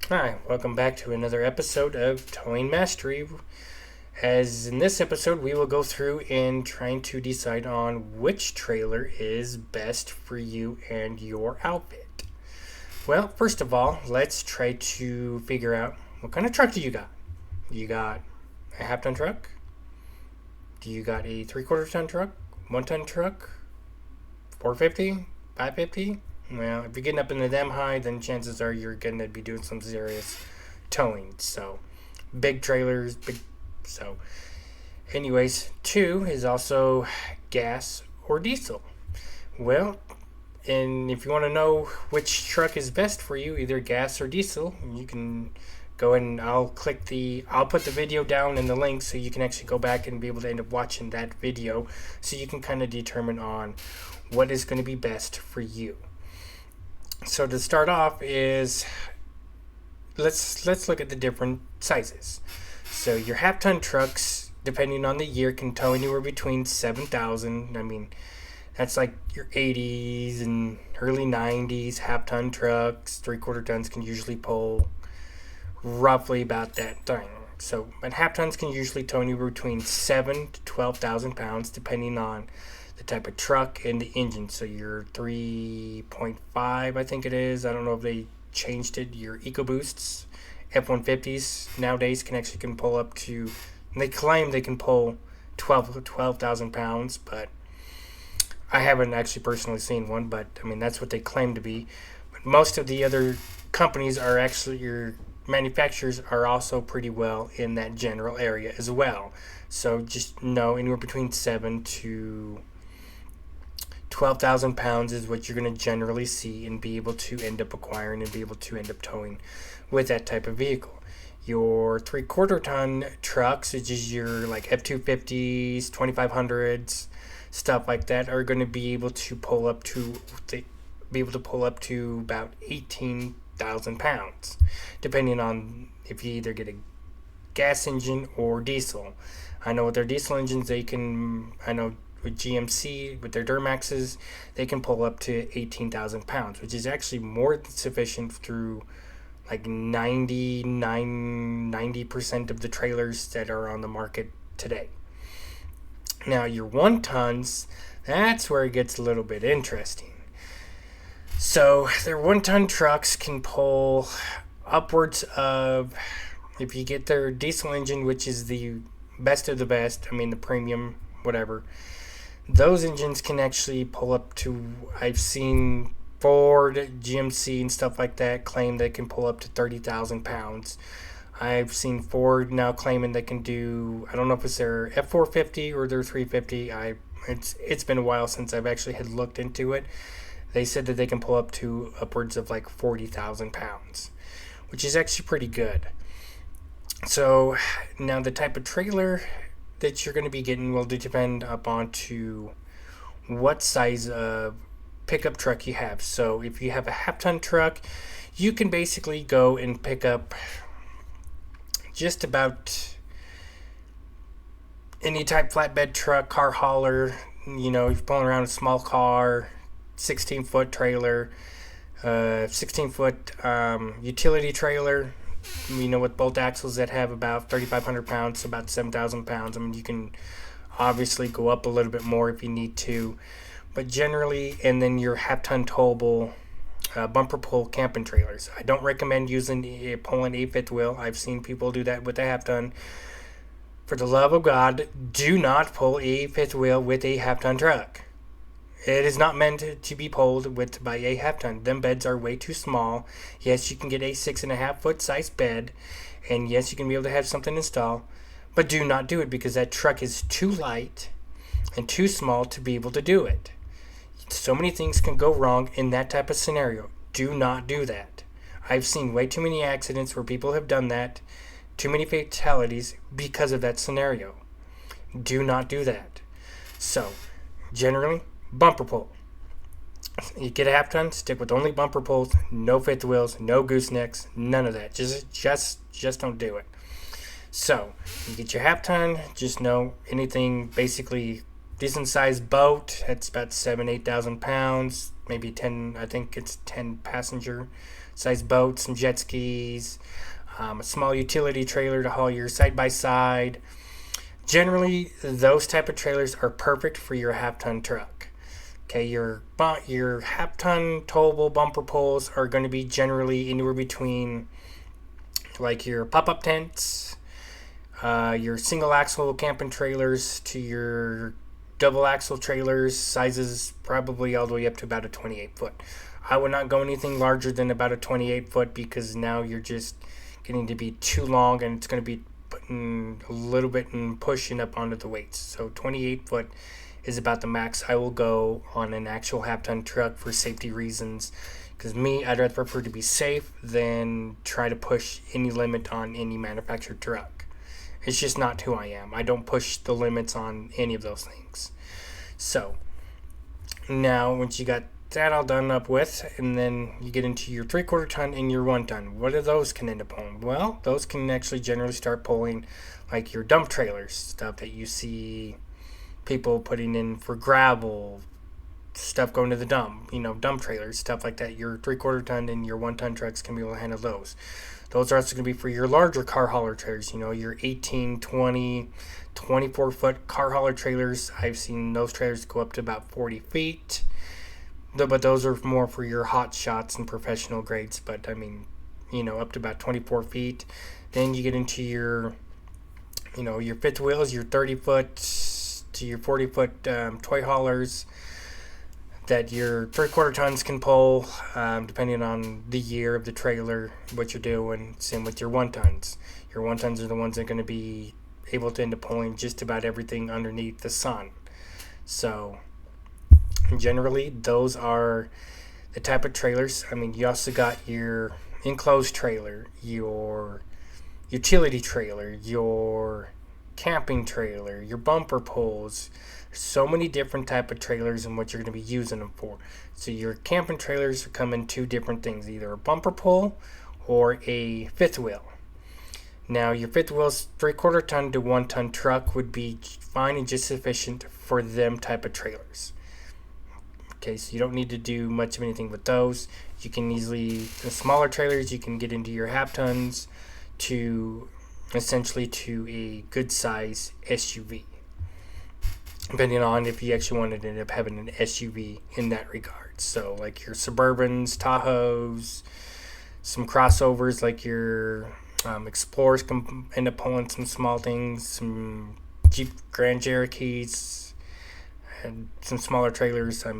Hi, welcome back to another episode of Towing Mastery. As in this episode, we will go through and trying to decide on which trailer is best for you and your outfit. Well, first of all, let's try to figure out what kind of truck do you got? You got a half ton truck? Do you got a 3/4 ton truck? 1 ton truck? 450? 550? Well, if you're getting up into them high, then chances are you're going to be doing some serious towing. So, big trailers, big. So, anyways, two is also gas or diesel. Well, and if you want to know which truck is best for you, either gas or diesel, you can go ahead and I'll put the video down in the link so you can actually go back and be able to end up watching that video so you can kind of determine on what is going to be best for you. So to start off is let's look at the different sizes. So your half ton trucks, depending on the year, can tow anywhere between 7,000. I mean, that's like your 80s and early 90s half ton trucks. 3/4 tons can usually pull roughly about that thing. So, but half tons can usually tow anywhere between 7 to 12,000 pounds, depending on the type of truck and the engine. So your 3.5, I think it is. I don't know if they changed it. Your EcoBoosts, F-150s nowadays can pull up to. They claim they can pull 12,000 pounds, but I haven't actually personally seen one. But I mean that's what they claim to be. But most of the other companies are actually your manufacturers are also pretty well in that general area as well. So just know anywhere between 7 to 12,000 pounds is what you're going to generally see and be able to end up acquiring and be able to end up towing with that type of vehicle. Your 3/4 ton trucks, which is your like F-250s, 2500s, stuff like that, are going to be able to pull up to about 18,000 pounds, depending on if you either get a gas engine or diesel. I know with their diesel engines, I know with GMC, with their Duramaxes, they can pull up to 18,000 pounds, which is actually more than sufficient through like 90% of the trailers that are on the market today. Now, your 1 tons, that's where it gets a little bit interesting. So, their 1 ton trucks can pull upwards of, if you get their diesel engine, which is the best of the best, I mean the premium, whatever, those engines can actually pull up to, I've seen Ford, GMC, and stuff like that claim they can pull up to 30,000 pounds. I've seen Ford now claiming they can do, I don't know if it's their F450 or their 350. It's been a while since I've actually had looked into it. They said that they can pull up to upwards of like 40,000 pounds, which is actually pretty good. So now the type of trailer that you're going to be getting will depend upon to what size of pickup truck you have. So if you have a half ton truck, you can basically go and pick up just about any type flatbed truck, car hauler. You know, if you're pulling around a small car, 16-foot trailer, 16-foot utility trailer, you know, with bolt axles that have about 3,500 pounds, so about 7,000 pounds. I mean, you can obviously go up a little bit more if you need to, but generally, and then your half-ton towable bumper pull camping trailers. I don't recommend pulling a fifth wheel. I've seen people do that with a half-ton. For the love of God, do not pull a fifth wheel with a half-ton truck. It is not meant to be pulled by a half ton. Them beds are way too small. Yes, you can get a 6.5-foot size bed, and yes, you can be able to have something installed, but do not do it because that truck is too light and too small to be able to do it. So many things can go wrong in that type of scenario. Do not do that. I've seen way too many accidents where people have done that, too many fatalities because of that scenario. Do not do that. So, generally, bumper pull. You get a half ton, stick with only bumper pulls, no fifth wheels, no goosenecks, none of that. Just don't do it. So you get your half ton, just know anything basically decent sized boat, that's about 7,000 to 8,000 pounds, maybe 10, I think it's 10 passenger, size boat, some jet skis, a small utility trailer to haul your side-by-side. Generally, those type of trailers are perfect for your half-ton truck. Okay, your half-ton towable bumper poles are going to be generally anywhere between like your pop-up tents, your single-axle camping trailers to your double-axle trailers, sizes probably all the way up to about a 28-foot. I would not go anything larger than about a 28-foot because now you're just getting to be too long and it's going to be putting a little bit and pushing up onto the weights. So 28-foot is about the max I will go on an actual half-ton truck for safety reasons. Because I'd rather prefer to be safe than try to push any limit on any manufactured truck. It's just not who I am. I don't push the limits on any of those things. So, now once you got that all done up with, and then you get into your 3/4 ton and your 1 ton. What do those can end up pulling? Well, those can actually generally start pulling like your dump trailers, stuff that you see people putting in for gravel, stuff going to the dump, dump trailers, stuff like that. Your 3/4 ton and your 1 ton trucks can be able to handle those. Those are also going to be for your larger car hauler trailers, your 18, 20, 24-foot car hauler trailers. I've seen those trailers go up to about 40 feet. But those are more for your hot shots and professional grades. But, up to about 24 feet. Then you get into your fifth wheels, your 30-foot to your 40-foot toy haulers that your 3/4 tons can pull, depending on the year of the trailer, what you're doing. Same with your 1 tons. Your 1 tons are the ones that are going to be able to end up pulling just about everything underneath the sun. So, generally, those are the type of trailers. You also got your enclosed trailer, your utility trailer, your camping trailer, your bumper poles. So many different type of trailers and what you're going to be using them for. So your camping trailers come in 2 different things, either a bumper pole or a fifth wheel. Now your fifth wheel's 3/4 ton to 1 ton truck would be fine and just sufficient for them type of trailers. Okay, so you don't need to do much of anything with those. You can easily, the smaller trailers, you can get into your half tons to essentially to a good size SUV. Depending on if you actually wanted to end up having an SUV in that regard. So like your Suburbans, Tahoes, some crossovers like your Explorers can end up pulling some small things, some Jeep Grand Cherokees, and some smaller trailers. I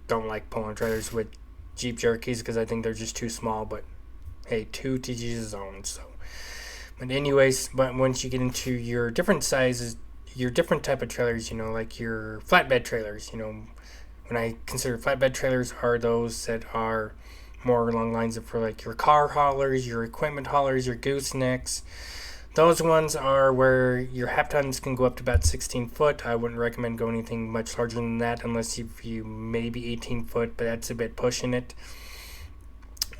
don't like pulling trailers with Jeep Cherokees because I think they're just too small, but hey, to each his own. So, but anyways, but once you get into your different sizes, your different type of trailers, like your flatbed trailers, when I consider flatbed trailers are those that are more along the lines of for like your car haulers, your equipment haulers, your goosenecks. Those ones are where your half tons can go up to about 16 foot. I wouldn't recommend going anything much larger than that unless you maybe 18 foot, but that's a bit pushing it.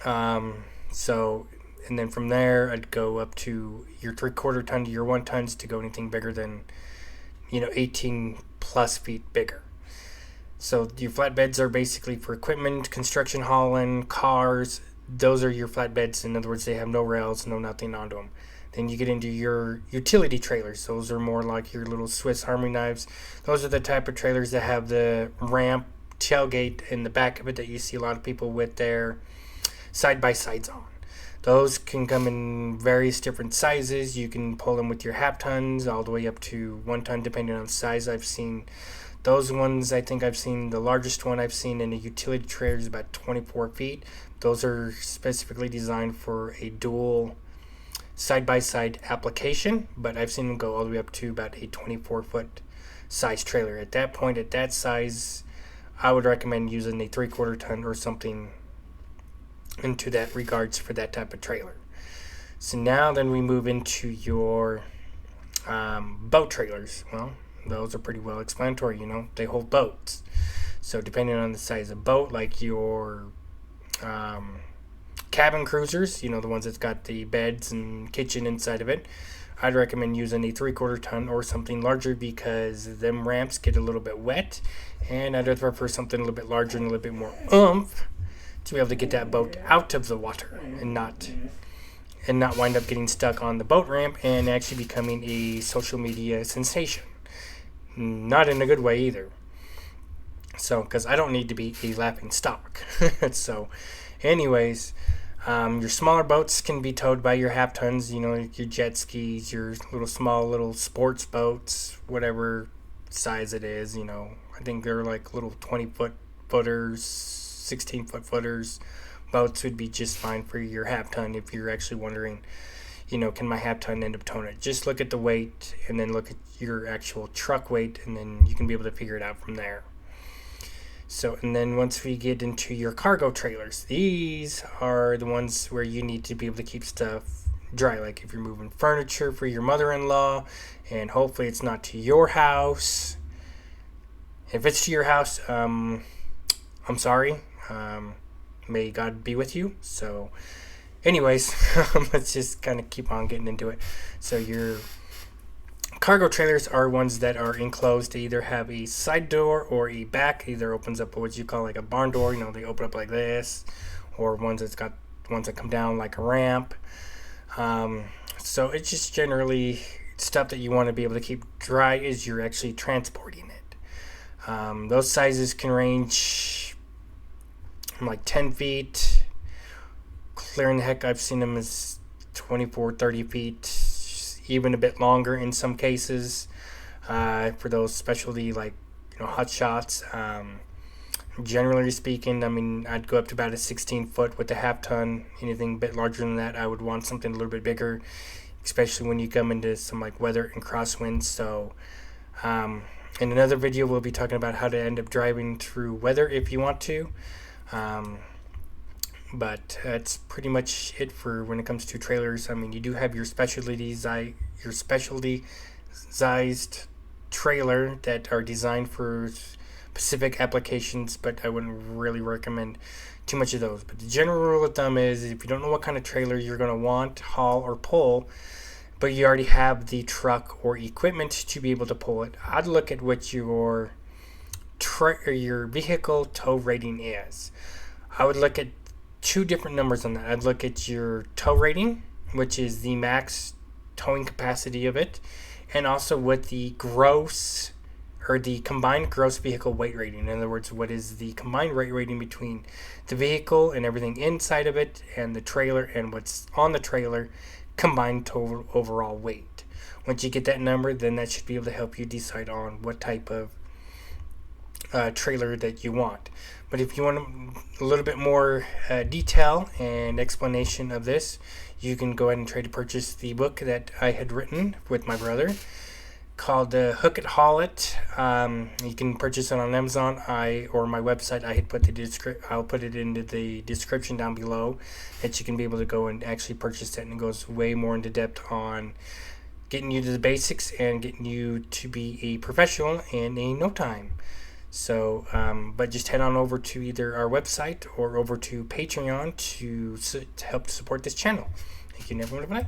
And then from there, I'd go up to your 3/4 ton to your 1 tons to go anything bigger than 18 plus feet bigger. So your flatbeds are basically for equipment, construction hauling, cars. Those are your flatbeds. In other words, they have no rails, no nothing onto them. Then you get into your utility trailers. Those are more like your little Swiss Army knives. Those are the type of trailers that have the ramp, tailgate in the back of it that you see a lot of people with their side-by-sides on. Those can come in various different sizes. You can pull them with your half tons all the way up to 1 ton depending on size. I've seen those ones. I think I've seen the largest one I've seen in a utility trailer is about 24 feet. Those are specifically designed for a dual side-by-side application, but I've seen them go all the way up to about a 24-foot size trailer. At that point, at that size, I would recommend using a 3/4 ton or something into that regards for that type of trailer. So now then we move into your boat trailers. Well, those are pretty well explanatory, they hold boats. So depending on the size of boat, like your cabin cruisers, the ones that's got the beds and kitchen inside of it, I'd recommend using a 3/4 ton or something larger because them ramps get a little bit wet, and I'd prefer something a little bit larger and a little bit more oomph to be able to get that boat out of the water and not wind up getting stuck on the boat ramp and actually becoming a social media sensation. Not in a good way either. So, because I don't need to be a laughing stock. So, anyways, your smaller boats can be towed by your half tons, your jet skis, your little sports boats, whatever size it is, I think they're like little 20-foot footers, 16-foot footers. Boats would be just fine for your half ton if you're actually wondering, can my half ton end up towing it? Just look at the weight and then look at your actual truck weight, and then you can be able to figure it out from there. So, and then once we get into your cargo trailers, these are the ones where you need to be able to keep stuff dry. Like if you're moving furniture for your mother-in-law, and hopefully it's not to your house. If it's to your house, I'm sorry. May God be with you. So, anyways, let's just kind of keep on getting into it. So your cargo trailers are ones that are enclosed. They either have a side door or a back. Either opens up what you call like a barn door. They open up like this, or ones that come down like a ramp. So it's just generally stuff that you want to be able to keep dry as you're actually transporting it. Those sizes can range from like 10 feet. Clear in the heck, I've seen them as 24, 30 feet. Even a bit longer in some cases, for those specialty hot shots. Generally speaking, I'd go up to about a 16-foot with a half ton. Anything a bit larger than that, I would want something a little bit bigger, especially when you come into some weather and crosswinds. So in another video, we'll be talking about how to end up driving through weather if you want to. But that's pretty much it for when it comes to trailers. You do have your specialty sized trailer that are designed for specific applications, but I wouldn't really recommend too much of those. But the general rule of thumb is if you don't know what kind of trailer you're going to want, haul, or pull, but you already have the truck or equipment to be able to pull it, I'd look at what your vehicle tow rating is. I would look at two different numbers on that. I'd look at your tow rating, which is the max towing capacity of it, and also what the gross or the combined gross vehicle weight rating. In other words, what is the combined weight rating between the vehicle and everything inside of it and the trailer and what's on the trailer combined total overall weight. Once you get that number, then that should be able to help you decide on what type of trailer that you want. But if you want a little bit more detail and explanation of this, you can go ahead and try to purchase the book that I had written with my brother called Hook It, Haul It. You can purchase it on Amazon or my website. I'll put it into the description down below that you can be able to go and actually purchase it, and it goes way more into depth on getting you to the basics and getting you to be a professional in no time. So, but just head on over to either our website or over to Patreon to help support this channel. Thank you, and everyone. Have a night.